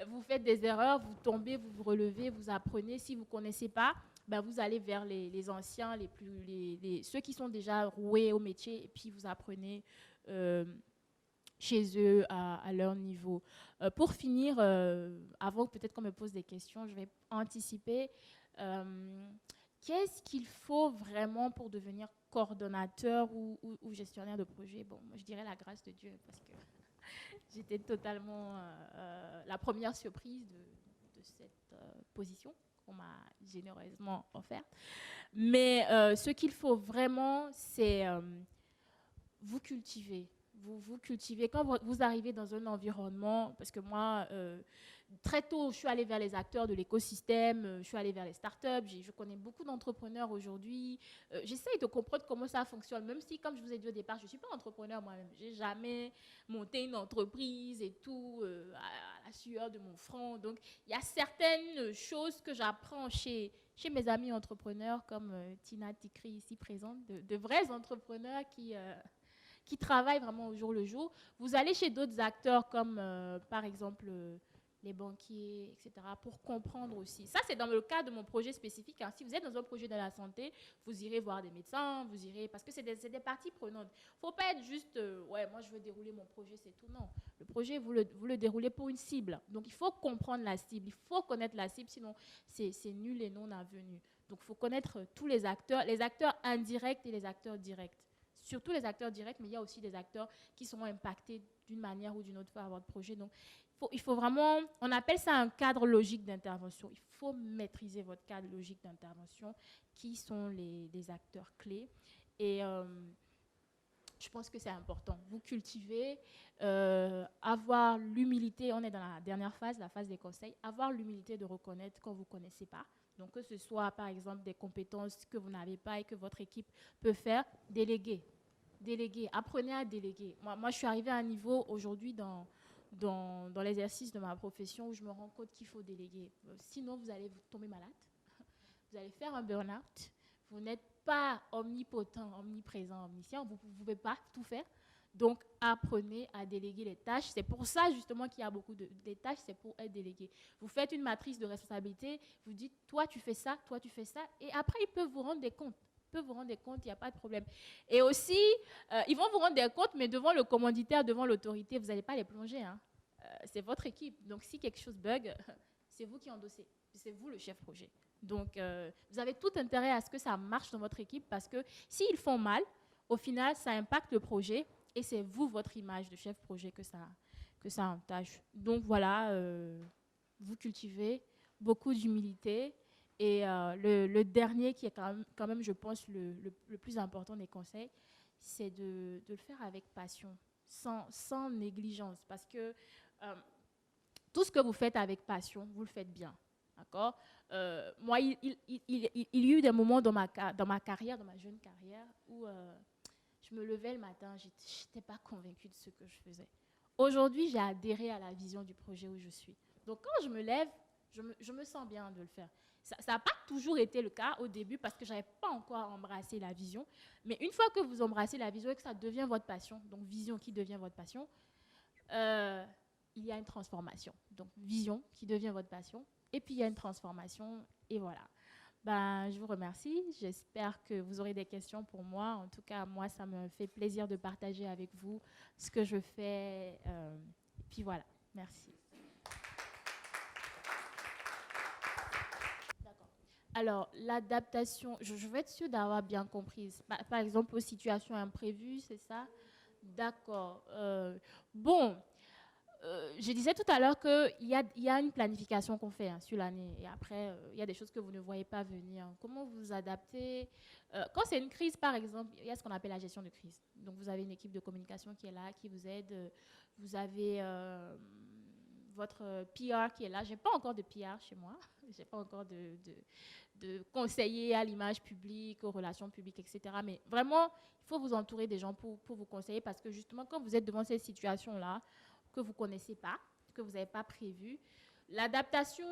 Vous faites des erreurs, vous tombez, vous vous relevez, vous apprenez. Si vous ne connaissez pas, ben vous allez vers les anciens, ceux qui sont déjà roués au métier, et puis vous apprenez chez eux à leur niveau. Pour finir, avant peut-être qu'on me pose des questions, je vais anticiper. Qu'est-ce qu'il faut vraiment pour devenir coordonnateur ou gestionnaire de projet? Bon, moi, je dirais la grâce de Dieu, parce que j'étais totalement la première surprise de cette position qu'on m'a généreusement offerte. Mais ce qu'il faut vraiment, c'est vous cultiver. Vous cultivez. Quand vous arrivez dans un environnement, parce que moi, très tôt, je suis allée vers les acteurs de l'écosystème, je suis allée vers les startups, je connais beaucoup d'entrepreneurs aujourd'hui. J'essaye de comprendre comment ça fonctionne, même si, comme je vous ai dit au départ, je ne suis pas entrepreneur moi-même. Je n'ai jamais monté une entreprise et tout à la sueur de mon front. Donc, il y a certaines choses que j'apprends chez mes amis entrepreneurs, comme Tina Tikri ici présente, de vrais entrepreneurs qui travaillent vraiment au jour le jour. Vous allez chez d'autres acteurs comme, par exemple, les banquiers, etc., pour comprendre aussi. Ça, c'est dans le cas de mon projet spécifique. Hein. Si vous êtes dans un projet de la santé, vous irez voir des médecins, vous irez... Parce que c'est des parties prenantes. Il ne faut pas être juste, ouais, moi, je veux dérouler mon projet, c'est tout. Non. Le projet, vous le déroulez pour une cible. Donc, il faut comprendre la cible. Il faut connaître la cible, sinon, c'est nul et non avenu. Donc, il faut connaître tous les acteurs indirects et les acteurs directs. Surtout les acteurs directs, mais il y a aussi des acteurs qui seront impactés d'une manière ou d'une autre par votre projet. Donc, il faut vraiment, on appelle ça un cadre logique d'intervention. Il faut maîtriser votre cadre logique d'intervention, qui sont les acteurs clés. Et je pense que c'est important. Vous cultivez, avoir l'humilité, on est dans la dernière phase, la phase des conseils, avoir l'humilité de reconnaître quand vous ne connaissez pas. Donc, que ce soit, par exemple, des compétences que vous n'avez pas et que votre équipe peut faire, déléguer. Apprenez à déléguer. Moi, je suis arrivée à un niveau aujourd'hui dans l'exercice de ma profession où je me rends compte qu'il faut déléguer. Sinon, vous allez vous tomber malade, vous allez faire un burn-out, vous n'êtes pas omnipotent, omniprésent, omniscient, vous ne pouvez pas tout faire. Donc, apprenez à déléguer les tâches. C'est pour ça, justement, qu'il y a beaucoup des tâches, c'est pour être délégué. Vous faites une matrice de responsabilité, vous dites, toi, tu fais ça, et après, ils peuvent vous rendre des comptes. Il n'y a pas de problème. Et aussi, ils vont vous rendre des comptes, mais devant le commanditaire, devant l'autorité, vous n'allez pas les plonger. Hein. C'est votre équipe. Donc, si quelque chose bug, c'est vous qui endossez. C'est vous le chef projet. Donc, vous avez tout intérêt à ce que ça marche dans votre équipe, parce que s'ils font mal, au final, ça impacte le projet, et c'est vous, votre image de chef projet, que ça entache. Donc, voilà, vous cultivez beaucoup d'humilité. Et le dernier, qui est quand même, je pense, le plus important des conseils, c'est de le faire avec passion, sans négligence. Parce que tout ce que vous faites avec passion, vous le faites bien. D'accord? Moi, il y a eu des moments dans ma carrière, dans ma jeune carrière, où je me levais le matin, je n'étais pas convaincue de ce que je faisais. Aujourd'hui, j'ai adhéré à la vision du projet où je suis. Donc, quand je me lève, je me sens bien de le faire. Ça n'a pas toujours été le cas au début parce que je n'avais pas encore embrassé la vision. Mais une fois que vous embrassez la vision et que ça devient votre passion, donc vision qui devient votre passion, il y a une transformation. Donc, vision qui devient votre passion. Et puis, il y a une transformation. Et voilà. Ben, je vous remercie. J'espère que vous aurez des questions pour moi. En tout cas, moi, ça me fait plaisir de partager avec vous ce que je fais. Et puis voilà. Merci. D'accord. Alors, l'adaptation, je veux être sûre d'avoir bien compris. Par exemple, aux situations imprévues, c'est ça? D'accord. Bon. Je disais tout à l'heure qu'il y a une planification qu'on fait sur l'année et après, il y a des choses que vous ne voyez pas venir. Comment vous adaptez quand c'est une crise, par exemple, il y a ce qu'on appelle la gestion de crise. Donc, vous avez une équipe de communication qui est là, qui vous aide. Vous avez votre PR qui est là. Je n'ai pas encore de PR chez moi. Je n'ai pas encore de conseiller à l'image publique, aux relations publiques, etc. Mais vraiment, il faut vous entourer des gens pour vous conseiller parce que justement, quand vous êtes devant ces situations-là, que vous ne connaissez pas, que vous n'avez pas prévu. L'adaptation,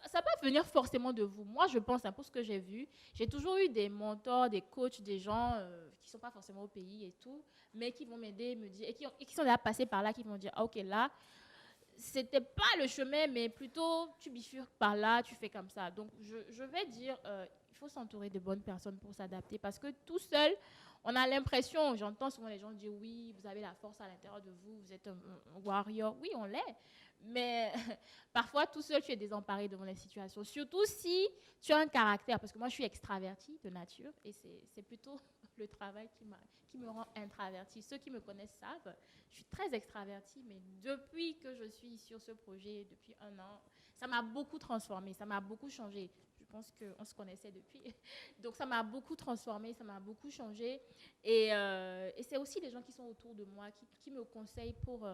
ça peut venir forcément de vous. Moi, je pense, pour ce que j'ai vu, j'ai toujours eu des mentors, des coachs, des gens qui ne sont pas forcément au pays et tout, mais qui vont m'aider, me dire, et qui sont déjà passés par là, qui vont dire, ah, ok, là, c'était pas le chemin, mais plutôt tu bifurques par là, tu fais comme ça. Donc, je vais dire, il faut s'entourer de bonnes personnes pour s'adapter parce que tout seul, on a l'impression, j'entends souvent les gens dire oui, vous avez la force à l'intérieur de vous, vous êtes un warrior. Oui, on l'est, mais parfois tout seul, tu es désemparé devant les situations. Surtout si tu as un caractère, parce que moi, je suis extravertie de nature et c'est plutôt le travail qui me rend introvertie. Ceux qui me connaissent savent, je suis très extravertie, mais depuis que je suis sur ce projet, depuis 1 an, ça m'a beaucoup transformée, ça m'a beaucoup changé. Je pense qu'on se connaissait depuis. Donc, ça m'a beaucoup transformée, ça m'a beaucoup changé. Et c'est aussi les gens qui sont autour de moi, qui me conseillent pour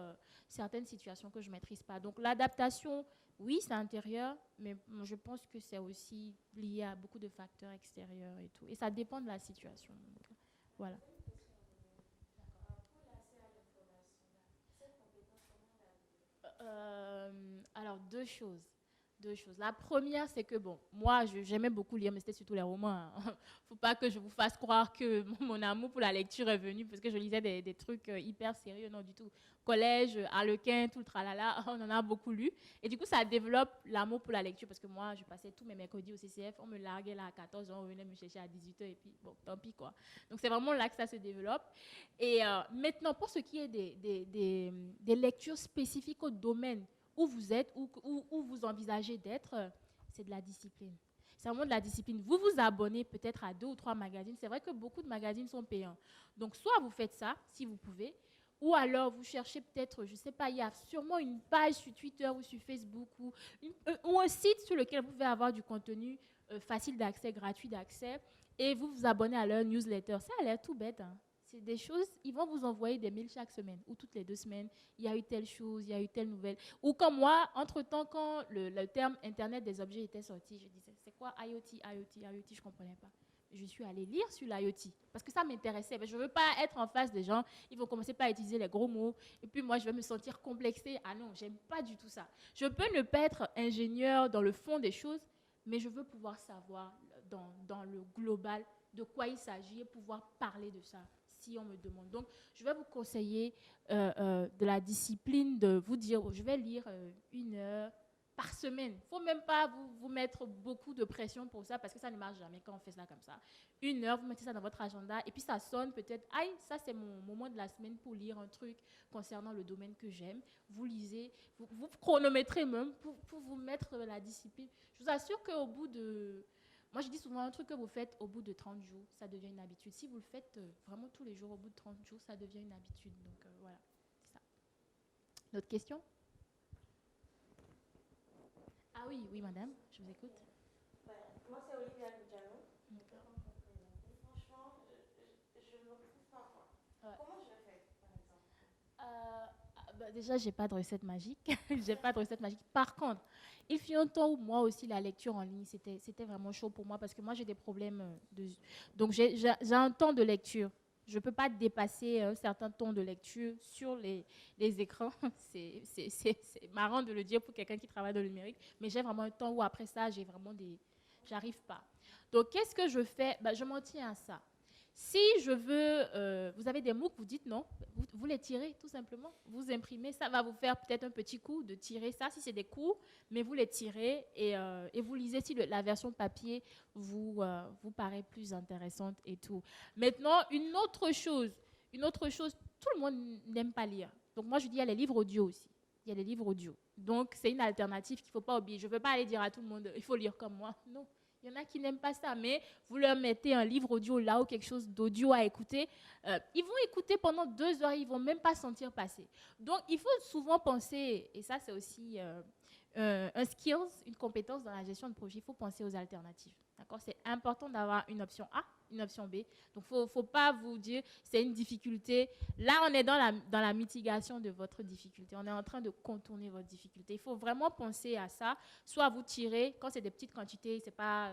certaines situations que je ne maîtrise pas. Donc, l'adaptation, oui, c'est intérieur, mais je pense que c'est aussi lié à beaucoup de facteurs extérieurs et tout. Et ça dépend de la situation. Donc, voilà. Alors, deux choses. La première, c'est que, bon, moi, j'aimais beaucoup lire, mais c'était surtout les romans. Il ne faut pas que je vous fasse croire que mon amour pour la lecture est venu parce que je lisais des trucs hyper sérieux, non du tout. Collège, Harlequin, tout le tralala, on en a beaucoup lu. Et du coup, ça développe l'amour pour la lecture parce que moi, je passais tous mes mercredis au CCF, on me larguait là à 14 ans, on venait me chercher à 18 h et puis, bon, tant pis, quoi. Donc, c'est vraiment là que ça se développe. Et maintenant, pour ce qui est des lectures spécifiques au domaine où vous êtes, où vous envisagez d'être, c'est de la discipline. C'est vraiment de la discipline. Vous vous abonnez peut-être à 2 ou 3 magazines. C'est vrai que beaucoup de magazines sont payants. Donc, soit vous faites ça, si vous pouvez, ou alors vous cherchez peut-être, je ne sais pas, il y a sûrement une page sur Twitter ou sur Facebook ou un site sur lequel vous pouvez avoir du contenu facile d'accès, gratuit d'accès, et vous vous abonnez à leur newsletter. Ça a l'air tout bête, hein. C'est des choses, ils vont vous envoyer des mails chaque semaine ou toutes les 2 semaines. Il y a eu telle chose, il y a eu telle nouvelle. Ou comme moi, entre-temps, quand le terme Internet des objets était sorti, je disais, c'est quoi IoT, je ne comprenais pas. Je suis allée lire sur l'IoT parce que ça m'intéressait. Je ne veux pas être en face des gens, ils vont commencer par utiliser les gros mots et puis moi, je vais me sentir complexée. Ah non, j'aime pas du tout ça. Je peux ne pas être ingénieur dans le fond des choses, mais je veux pouvoir savoir dans le global de quoi il s'agit et pouvoir parler de ça si on me demande. Donc, je vais vous conseiller de la discipline, de vous dire, je vais lire 1 heure par semaine. Il ne faut même pas vous mettre beaucoup de pression pour ça, parce que ça ne marche jamais quand on fait ça comme ça. 1 heure, vous mettez ça dans votre agenda, et puis ça sonne peut-être, aïe, ça c'est mon moment de la semaine pour lire un truc concernant le domaine que j'aime. Vous lisez, vous chronométrez même pour vous mettre la discipline. Je vous assure qu'au bout de... Moi, je dis souvent un truc que vous faites au bout de 30 jours, ça devient une habitude. Si vous le faites vraiment tous les jours, au bout de 30 jours, ça devient une habitude. Donc, voilà, c'est ça. D'autres questions? Ah oui, oui, madame, je vous écoute. Ouais, moi, c'est Olivia Luciano. Franchement, je ne me retrouve pas, quoi. Ouais. Comment je fais, par exemple? Déjà, j'ai pas de recette magique. J'ai pas de recette magique. Par contre, il fut un temps où moi aussi, la lecture en ligne, c'était vraiment chaud pour moi parce que moi, j'ai des problèmes de... Donc, j'ai un temps de lecture Je ne peux pas dépasser un certain ton de lecture sur les écrans. C'est marrant de le dire pour quelqu'un qui travaille dans le numérique, mais j'ai vraiment un temps où après ça, j'ai vraiment des... J'arrive pas. Donc, qu'est-ce que je fais? Je m'en tiens à ça. Si je veux, vous avez des MOOC, vous dites non, vous les tirez tout simplement, vous imprimez, ça va vous faire peut-être un petit coup de tirer ça, si c'est des cours, mais vous les tirez et vous lisez si la version papier vous paraît plus intéressante et tout. Maintenant, une autre chose, tout le monde n'aime pas lire. Donc moi je dis il y a les livres audio aussi. Il y a les livres audio. Donc c'est une alternative qu'il ne faut pas oublier. Je ne veux pas aller dire à tout le monde il faut lire comme moi. Non. Il y en a qui n'aiment pas ça, mais vous leur mettez un livre audio là ou quelque chose d'audio à écouter. Ils vont écouter pendant 2 heures, ils ne vont même pas sentir passer. Donc, il faut souvent penser, et ça c'est aussi un skills, une compétence dans la gestion de projet, il faut penser aux alternatives. D'accord? C'est important d'avoir une option A, une option B. Donc, il ne faut pas vous dire c'est une difficulté. Là, on est dans la mitigation de votre difficulté. On est en train de contourner votre difficulté. Il faut vraiment penser à ça. Soit vous tirez, quand c'est des petites quantités,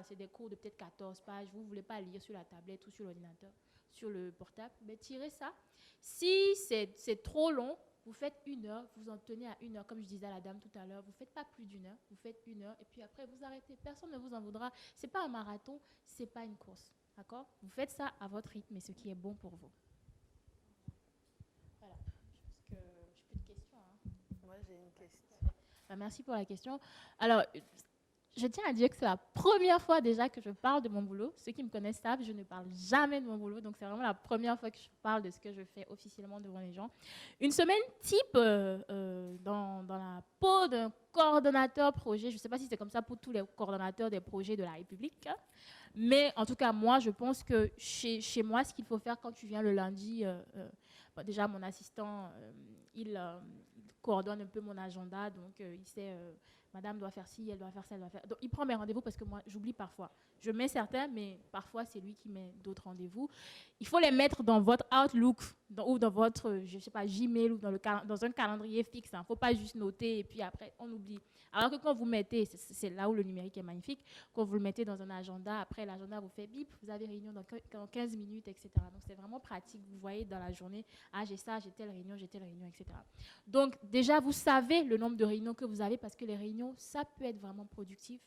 c'est des cours de peut-être 14 pages, vous ne voulez pas lire sur la tablette ou sur l'ordinateur, sur le portable, mais tirez ça. Si c'est trop long, vous faites 1 heure, vous en tenez à 1 heure, comme je disais à la dame tout à l'heure, vous ne faites pas plus d'1 heure, vous faites 1 heure, et puis après, vous arrêtez. Personne ne vous en voudra. Ce n'est pas un marathon, ce n'est pas une course. D'accord? Vous faites ça à votre rythme et ce qui est bon pour vous. Voilà. Je pense que j'ai plus de questions. Moi, j'ai une question. Merci pour la question. Alors, je tiens à dire que c'est la première fois déjà que je parle de mon boulot. Ceux qui me connaissent savent, je ne parle jamais de mon boulot. Donc, c'est vraiment la première fois que je parle de ce que je fais officiellement devant les gens. Une semaine type dans la peau d'un coordonnateur projet. Je ne sais pas si c'est comme ça pour tous les coordonnateurs des projets de la République. Mais en tout cas, moi, je pense que chez moi, ce qu'il faut faire quand tu viens le lundi, déjà, mon assistant, il coordonne un peu mon agenda. Donc, il sait... Madame doit faire ci, elle doit faire ça, elle doit faire... Donc, il prend mes rendez-vous parce que moi, j'oublie parfois. Je mets certains, mais parfois, c'est lui qui met d'autres rendez-vous. Il faut les mettre dans votre Outlook ou dans votre, je sais pas, Gmail ou dans un calendrier fixe. Il ne faut pas juste noter et puis après, on oublie. Alors que quand vous mettez, c'est là où le numérique est magnifique, quand vous le mettez dans un agenda, après, l'agenda vous fait bip, vous avez réunion dans 15 minutes, etc. Donc, c'est vraiment pratique. Vous voyez dans la journée, ah, j'ai ça, j'ai telle réunion, etc. Donc, déjà, vous savez le nombre de réunions que vous avez parce que les réunions, ça peut être vraiment productif,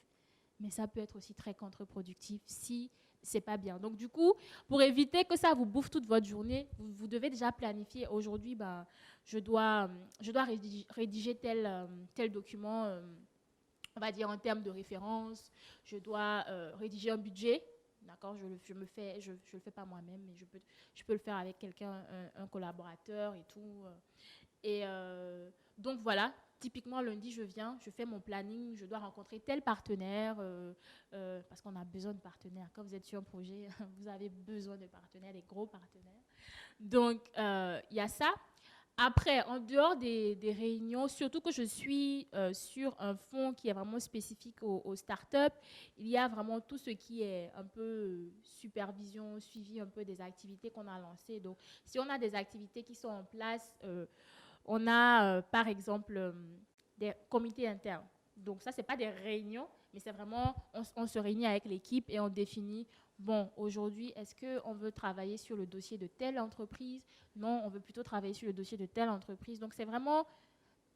mais ça peut être aussi très contre-productif si c'est pas bien. Donc, du coup, pour éviter que ça vous bouffe toute votre journée, vous devez déjà planifier. Aujourd'hui, je dois rédiger tel document, on va dire en termes de référence. Je dois rédiger un budget. D'accord, je le fais pas moi-même, mais je peux le faire avec quelqu'un, un collaborateur et tout. Et donc voilà, typiquement lundi, je viens, je fais mon planning, je dois rencontrer tel partenaire, parce qu'on a besoin de partenaires. Quand vous êtes sur un projet, vous avez besoin de partenaires, des gros partenaires. Donc, il y a ça. Après, en dehors des réunions, surtout que je suis sur un fonds qui est vraiment spécifique aux startups, il y a vraiment tout ce qui est un peu supervision, suivi un peu des activités qu'on a lancées. Donc, si on a des activités qui sont en place, on a, par exemple, des comités internes. Donc, ça, ce n'est pas des réunions, mais c'est vraiment, on se réunit avec l'équipe et on définit, bon, aujourd'hui, est-ce qu'on veut travailler sur le dossier de telle entreprise? Non, on veut plutôt travailler sur le dossier de telle entreprise. Donc, c'est vraiment,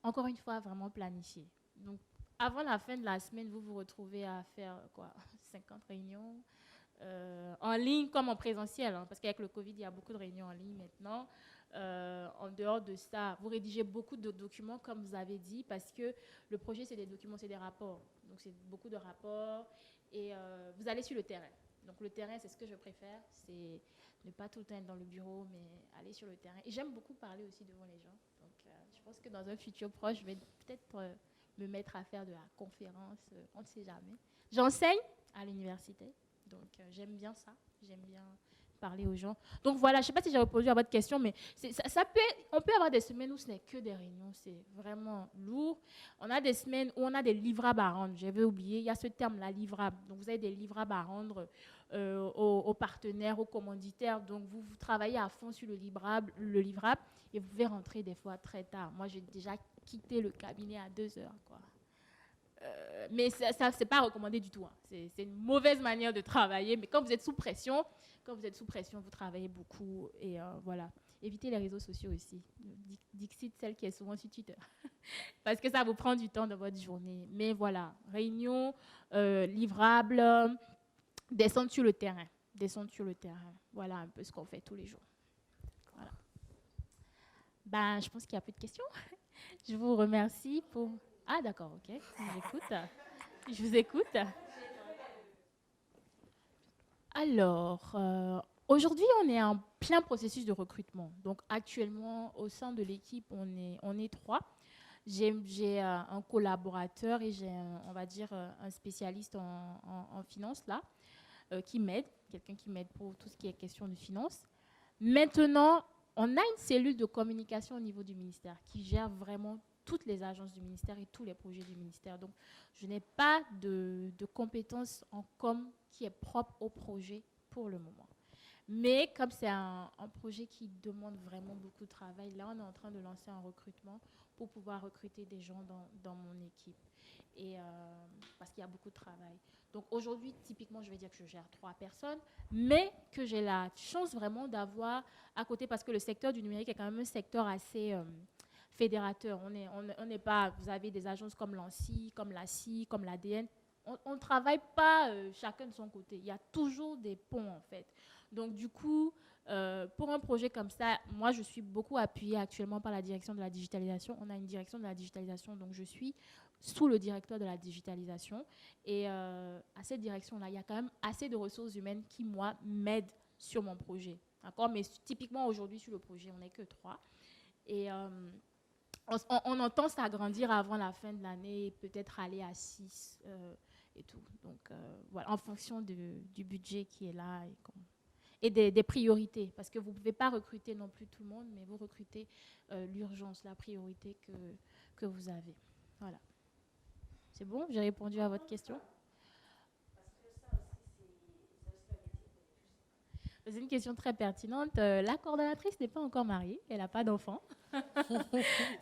encore une fois, vraiment planifié. Donc, avant la fin de la semaine, vous vous retrouvez à faire, 50 réunions en ligne comme en présentiel, hein, parce qu'avec le Covid, il y a beaucoup de réunions en ligne maintenant. En dehors de ça, vous rédigez beaucoup de documents, comme vous avez dit, parce que le projet, c'est des documents, c'est des rapports. Donc, c'est beaucoup de rapports et vous allez sur le terrain. Donc, le terrain, c'est ce que je préfère, c'est ne pas tout le temps être dans le bureau, mais aller sur le terrain. Et j'aime beaucoup parler aussi devant les gens. Donc, je pense que dans un futur proche, je vais peut-être me mettre à faire de la conférence, on ne sait jamais. J'enseigne à l'université, donc j'aime bien ça, j'aime bien parler aux gens. Donc voilà, je ne sais pas si j'ai répondu à votre question, mais on peut avoir des semaines où ce n'est que des réunions, c'est vraiment lourd. On a des semaines où on a des livrables à rendre, j'avais oublié, il y a ce terme-là, livrable. Donc vous avez des livrables à rendre aux partenaires, aux commanditaires. Donc vous travaillez à fond sur le livrable et vous pouvez rentrer des fois très tard. Moi, j'ai déjà quitté le cabinet à 2 heures, quoi. Mais ça c'est pas recommandé du tout. Hein. C'est une mauvaise manière de travailler. Mais quand vous êtes sous pression, vous travaillez beaucoup. Et voilà. Évitez les réseaux sociaux aussi. Dixit, celle qui est souvent sur Twitter. Parce que ça vous prend du temps dans votre journée. Mais voilà, réunion, livrable, descendre sur le terrain. Voilà un peu ce qu'on fait tous les jours. Voilà. Ben, je pense qu'il n'y a plus de questions. Je vous remercie pour... Ah, d'accord, ok. Je vous écoute. Alors, aujourd'hui, on est en plein processus de recrutement. Donc, actuellement, au sein de l'équipe, on est 3. J'ai un collaborateur et j'ai, on va dire, un spécialiste en finance, là, quelqu'un qui m'aide pour tout ce qui est question de finance. Maintenant, on a une cellule de communication au niveau du ministère qui gère vraiment toutes les agences du ministère et tous les projets du ministère. Donc, je n'ai pas de compétences en com qui est propre au projet pour le moment. Mais comme c'est un projet qui demande vraiment beaucoup de travail, là, on est en train de lancer un recrutement pour pouvoir recruter des gens dans mon équipe. Et parce qu'il y a beaucoup de travail. Donc aujourd'hui, typiquement, je vais dire que je gère 3 personnes, mais que j'ai la chance vraiment d'avoir à côté, parce que le secteur du numérique est quand même un secteur assez fédérateur. On n'est pas, vous avez des agences comme l'ANSSI, comme l'ACI, comme l'ADN. On ne travaille pas chacun de son côté. Il y a toujours des ponts, en fait. Donc, du coup, pour un projet comme ça, moi, je suis beaucoup appuyée actuellement par la direction de la digitalisation. On a une direction de la digitalisation, donc je suis sous le directeur de la digitalisation. Et à cette direction-là, il y a quand même assez de ressources humaines qui, moi, m'aident sur mon projet. D'accord? Mais typiquement, aujourd'hui, sur le projet, on n'est que 3. Et on entend s'agrandir avant la fin de l'année, peut-être aller à 6 et tout. Donc, voilà, en fonction du budget qui est là et des priorités. Parce que vous ne pouvez pas recruter non plus tout le monde, mais vous recrutez l'urgence, la priorité que vous avez. Voilà. C'est bon? J'ai répondu à votre question? C'est une question très pertinente. La coordonnatrice n'est pas encore mariée, elle n'a pas d'enfant.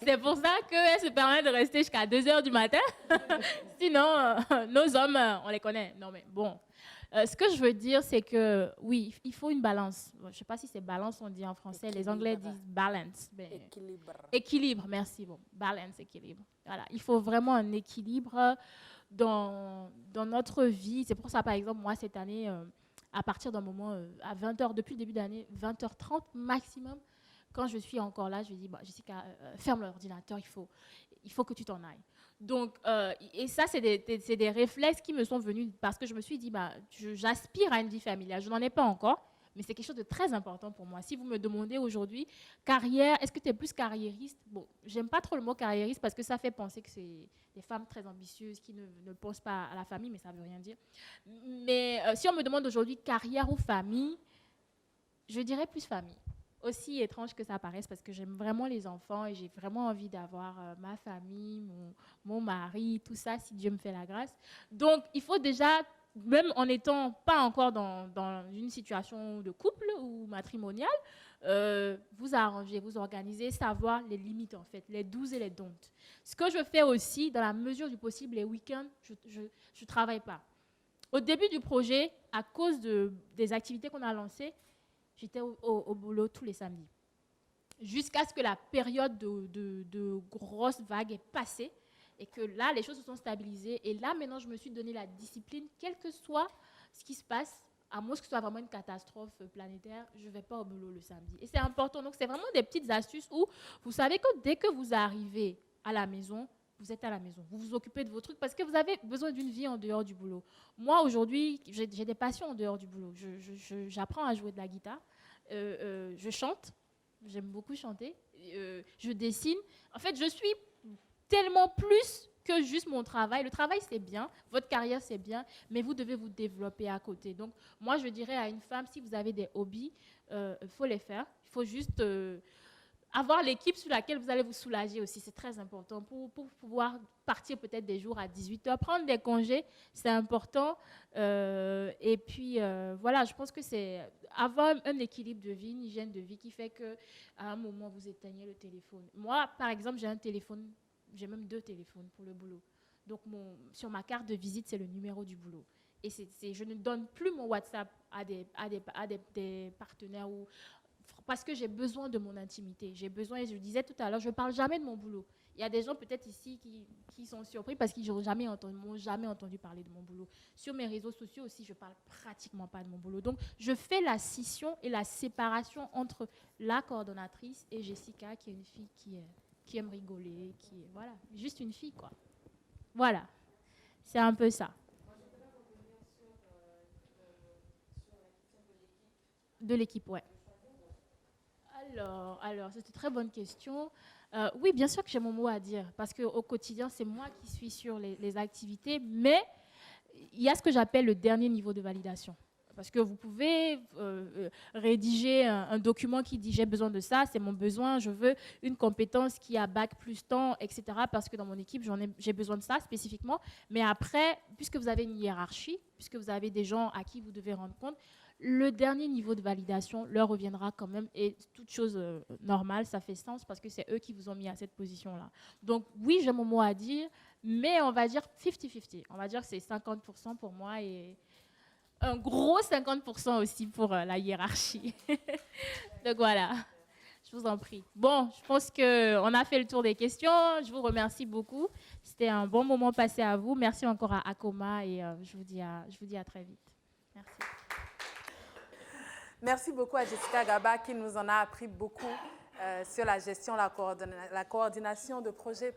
C'est pour ça qu'elle se permet de rester jusqu'à 2 heures du matin. Sinon, nos hommes, on les connaît. Non, mais bon. Ce que je veux dire, c'est que oui, il faut une balance. Bon, je ne sais pas si c'est balance, on dit en français. Équilibre. Les Anglais disent balance. Équilibre. Équilibre, merci. Bon, balance, équilibre. Voilà, il faut vraiment un équilibre dans notre vie. C'est pour ça, par exemple, moi, cette année, à partir d'un moment, à 20h, depuis le début d'année, 20h30 maximum, quand je suis encore là, je dis, bah, Jessica, ferme l'ordinateur, il faut que tu t'en ailles. Donc, et ça, c'est des réflexes qui me sont venus parce que je me suis dit, bah, j'aspire à une vie familiale. Je n'en ai pas encore, mais c'est quelque chose de très important pour moi. Si vous me demandez aujourd'hui, carrière, est-ce que tu es plus carriériste? Bon, j'aime pas trop le mot carriériste parce que ça fait penser que c'est des femmes très ambitieuses qui ne pensent pas à la famille, mais ça ne veut rien dire. Mais si on me demande aujourd'hui carrière ou famille, je dirais plus famille. Aussi étrange que ça paraisse, parce que j'aime vraiment les enfants et j'ai vraiment envie d'avoir ma famille, mon mari, tout ça, si Dieu me fait la grâce. Donc, il faut déjà, même en n'étant pas encore dans une situation de couple ou matrimoniale, vous arranger, vous organiser, savoir les limites, en fait, les do's et les don'ts. Ce que je fais aussi, dans la mesure du possible, les week-ends, je ne travaille pas. Au début du projet, à cause des activités qu'on a lancées, j'étais au boulot tous les samedis. Jusqu'à ce que la période de grosse vague est passée et que là, les choses se sont stabilisées. Et là, maintenant, je me suis donné la discipline, quel que soit ce qui se passe, à moins que ce soit vraiment une catastrophe planétaire, je ne vais pas au boulot le samedi. Et c'est important. Donc, c'est vraiment des petites astuces où vous savez que dès que vous arrivez à la maison, vous êtes à la maison, vous vous occupez de vos trucs parce que vous avez besoin d'une vie en dehors du boulot. Moi, aujourd'hui, j'ai des passions en dehors du boulot. J'apprends à jouer de la guitare, je chante, j'aime beaucoup chanter, je dessine. En fait, je suis tellement plus que juste mon travail. Le travail, c'est bien, votre carrière, c'est bien, mais vous devez vous développer à côté. Donc, moi, je dirais à une femme, si vous avez des hobbies, il faut les faire. Il faut juste... avoir l'équipe sur laquelle vous allez vous soulager aussi, c'est très important pour pouvoir partir peut-être des jours à 18h, prendre des congés, c'est important. Et puis, voilà, je pense que c'est avoir un équilibre de vie, une hygiène de vie qui fait qu'à un moment, vous éteignez le téléphone. Moi, par exemple, j'ai un téléphone, j'ai même 2 téléphones pour le boulot. Donc, sur ma carte de visite, c'est le numéro du boulot. Et je ne donne plus mon WhatsApp à des partenaires parce que j'ai besoin de mon intimité. J'ai besoin, et je disais tout à l'heure, je ne parle jamais de mon boulot. Il y a des gens peut-être ici qui sont surpris parce qu'ils m'ont jamais entendu parler de mon boulot. Sur mes réseaux sociaux aussi, je ne parle pratiquement pas de mon boulot. Donc, je fais la scission et la séparation entre la coordonnatrice et Jessica, qui est une fille qui aime rigoler, voilà, juste une fille, quoi. Voilà, c'est un peu ça. De l'équipe, ouais. Alors, c'est une très bonne question. Oui, bien sûr que j'ai mon mot à dire, parce qu'au quotidien, c'est moi qui suis sur les activités, mais il y a ce que j'appelle le dernier niveau de validation. Parce que vous pouvez rédiger un document qui dit « j'ai besoin de ça, c'est mon besoin, je veux une compétence qui a bac plus temps, etc. » parce que dans mon équipe, j'ai besoin de ça spécifiquement. Mais après, puisque vous avez une hiérarchie, puisque vous avez des gens à qui vous devez rendre compte, le dernier niveau de validation leur reviendra quand même. Et toute chose normale, ça fait sens parce que c'est eux qui vous ont mis à cette position-là. Donc oui, j'ai mon mot à dire, mais on va dire 50-50. On va dire que c'est 50% pour moi et un gros 50% aussi pour la hiérarchie. Donc voilà, je vous en prie. Bon, je pense qu'on a fait le tour des questions. Je vous remercie beaucoup. C'était un bon moment passé à vous. Merci encore à Akoma et je vous dis à très vite. Merci. Merci beaucoup à Jessica Gaba qui nous en a appris beaucoup sur la gestion, la coordination de projets,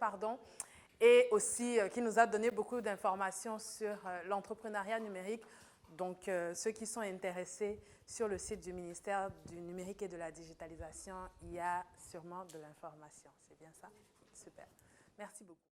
et aussi qui nous a donné beaucoup d'informations sur l'entrepreneuriat numérique. Donc, ceux qui sont intéressés sur le site du ministère du Numérique et de la Digitalisation, il y a sûrement de l'information. C'est bien ça? Super. Merci beaucoup.